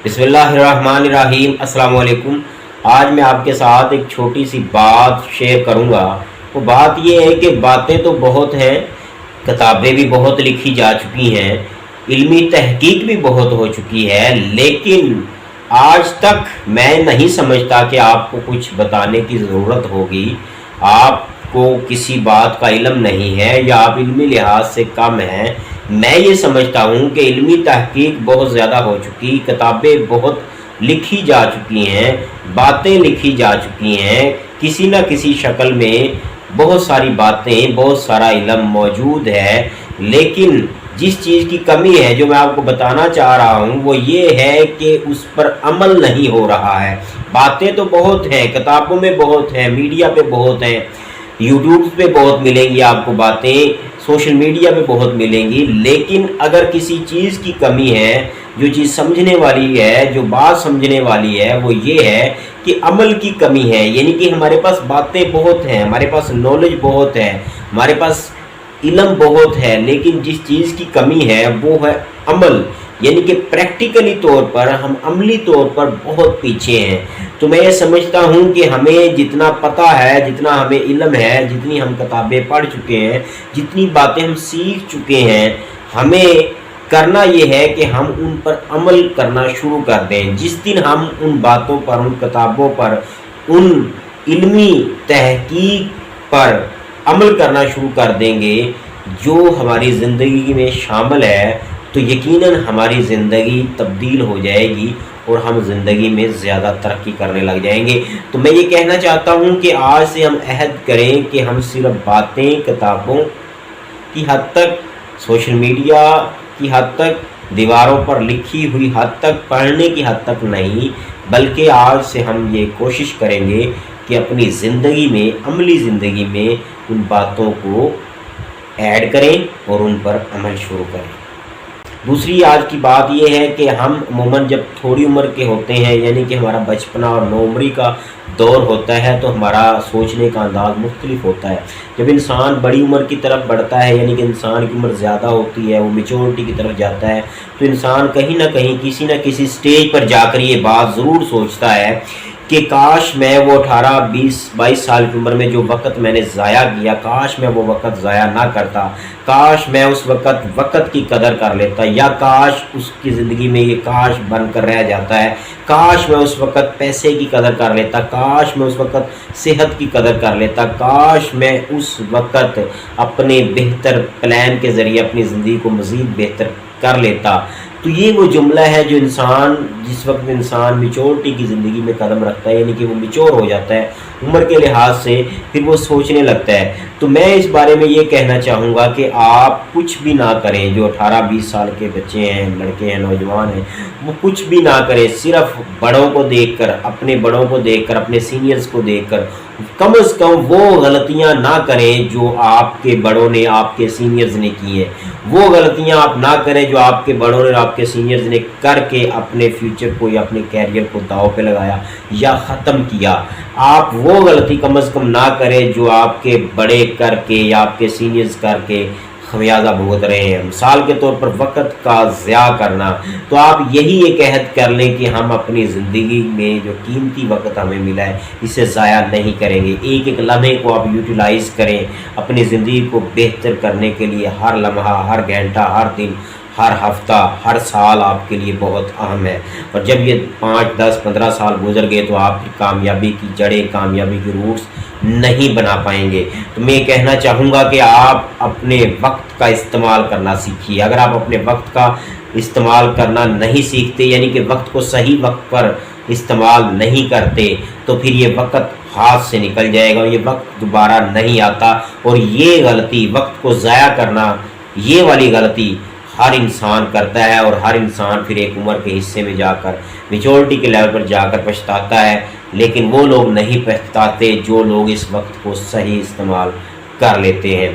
बिस्मिल्लाहिर्रहमानिर्रहीम। अस्सलाम वालेकुम। आज मैं आपके साथ एक छोटी सी बात शेयर करूंगा। वो बात ये है कि बातें तो बहुत हैं, किताबें भी बहुत लिखी जा चुकी हैं, इल्मी तहकीक भी बहुत हो चुकी है, लेकिन आज तक मैं नहीं समझता कि आपको कुछ बताने की ज़रूरत होगी। आपको किसी बात का इल्म नहीं है या आप इल्मी लिहाज से कम हैं। मैं ये समझता हूँ कि इल्मी तहकीक बहुत ज़्यादा हो चुकी, किताबें बहुत लिखी जा चुकी हैं, बातें लिखी जा चुकी हैं, किसी न किसी शक्ल में बहुत सारी बातें, बहुत सारा इल्म मौजूद है। लेकिन जिस चीज़ की कमी है, जो मैं आपको बताना चाह रहा हूँ, वो ये है कि उस पर अमल नहीं हो रहा है। बातें तो बहुत हैं, किताबों में बहुत हैं, मीडिया पे बहुत हैं, यूट्यूब पे बहुत मिलेंगी आपको बातें, सोशल मीडिया पे बहुत मिलेंगी। लेकिन अगर किसी चीज़ की कमी है, जो चीज़ समझने वाली है, जो बात समझने वाली है, वो ये है कि अमल की कमी है। यानी कि हमारे पास बातें बहुत हैं, हमारे पास नॉलेज बहुत है, हमारे पास इल्म बहुत है, लेकिन जिस चीज़ की कमी है वो है अमल। यानी कि प्रैक्टिकली तौर पर हम अमली तौर पर बहुत पीछे हैं। तो मैं ये समझता हूँ कि हमें जितना पता है, जितना हमें इल्म है, जितनी हम किताबें पढ़ चुके हैं, जितनी बातें हम सीख चुके हैं, हमें करना ये है कि हम उन पर अमल करना शुरू कर दें। जिस दिन हम उन बातों पर, उन किताबों पर, उन इल्मी तहकीक पर अमल करना शुरू कर देंगे जो हमारी ज़िंदगी में शामिल है, तो यकीनन हमारी ज़िंदगी तब्दील हो जाएगी और हम ज़िंदगी में ज़्यादा तरक्की करने लग जाएंगे। तो मैं ये कहना चाहता हूँ कि आज से हम अहद करें कि हम सिर्फ बातें किताबों की हद तक, सोशल मीडिया की हद तक, दीवारों पर लिखी हुई हद तक, पढ़ने की हद तक नहीं, बल्कि आज से हम ये कोशिश करेंगे कि अपनी ज़िंदगी में, अमली ज़िंदगी में उन बातों को ऐड करें और उन पर अमल शुरू करें। दूसरी आज की बात यह है कि हम अमूमन जब थोड़ी उम्र के होते हैं, यानी कि हमारा बचपना और नौमरी का दौर होता है, तो हमारा सोचने का अंदाज़ मुख्तलिफ होता है। जब इंसान बड़ी उम्र की तरफ बढ़ता है, यानी कि इंसान की उम्र ज़्यादा होती है, वो मेच्योरिटी की तरफ जाता है, तो इंसान कहीं ना कहीं, किसी न किसी स्टेज पर जाकर ये बात ज़रूर सोचता है कि काश मैं वो 18, 20, 22 साल की उम्र में जो वक़्त मैंने ज़ाया किया, काश मैं वो वक़्त ज़ाया ना करता, काश मैं उस वक़्त की कदर कर लेता, या काश उसकी ज़िंदगी में ये काश बनकर रह जाता है, काश मैं उस वक़्त पैसे की कदर कर लेता, काश मैं उस वक़्त सेहत की कदर कर लेता, काश मैं उस वक़्त अपने बेहतर प्लान के ज़रिए अपनी ज़िंदगी को मज़ीद बेहतर कर लेता। तो ये वो जुमला है जो इंसान, जिस वक्त इंसान मेच्योरिटी की ज़िंदगी में कदम रखता है, यानी कि वो मेच्योर हो जाता है उम्र के लिहाज से, फिर वो सोचने लगता है। तो मैं इस बारे में ये कहना चाहूँगा कि आप कुछ भी ना करें। जो 18-20 साल के बच्चे हैं, लड़के हैं, नौजवान हैं, वो कुछ भी ना करें। सिर्फ बड़ों को देखकर, अपने बड़ों को देखकर, अपने सीनियर्स को देखकर कम से कम वो गलतियां ना करें जो आपके बड़ों ने, आपके सीनियर्स ने की है। वो गलतियां आप ना करें जो आपके बड़ों ने, आपके सीनियर्स ने करके अपने फ्यूचर को या अपने कैरियर को दांव पे लगाया या ख़त्म किया। आप वो गलती कम से कम ना करें जो आपके बड़े करके या आपके सीनियर्स करके खमियाजा भुगत रहे हैं। मिसाल के तौर पर वक़्त का ज़िया करना। तो आप यही एक अहद कर लें कि हम अपनी ज़िंदगी में जो कीमती वक़्त हमें मिला है, इसे ज़ाया नहीं करेंगे। एक एक लम्हे को आप यूटिलाइज़ करें अपनी ज़िंदगी को बेहतर करने के लिए। हर लम्हा, हर घंटा, हर दिन, हर हफ्ता, हर साल आपके लिए बहुत अहम है। और जब ये 5, 10, 15 साल गुजर गए तो आप कामयाबी की जड़ें, कामयाबी के रूट्स नहीं बना पाएंगे। तो मैं कहना चाहूँगा कि आप अपने वक्त का इस्तेमाल करना सीखिए। अगर आप अपने वक्त का इस्तेमाल करना नहीं सीखते, यानी कि वक्त को सही वक्त पर इस्तेमाल नहीं करते, तो फिर ये वक्त हाथ से निकल जाएगा और ये वक्त दोबारा नहीं आता। और ये गलती, वक्त को ज़ाया करना, ये वाली गलती हर इंसान करता है, और हर इंसान फिर एक उम्र के हिस्से में जाकर, मेच्योरिटी के लेवल पर जाकर पछताता है। लेकिन वो लोग नहीं पछताते जो लोग इस वक्त को सही इस्तेमाल कर लेते हैं।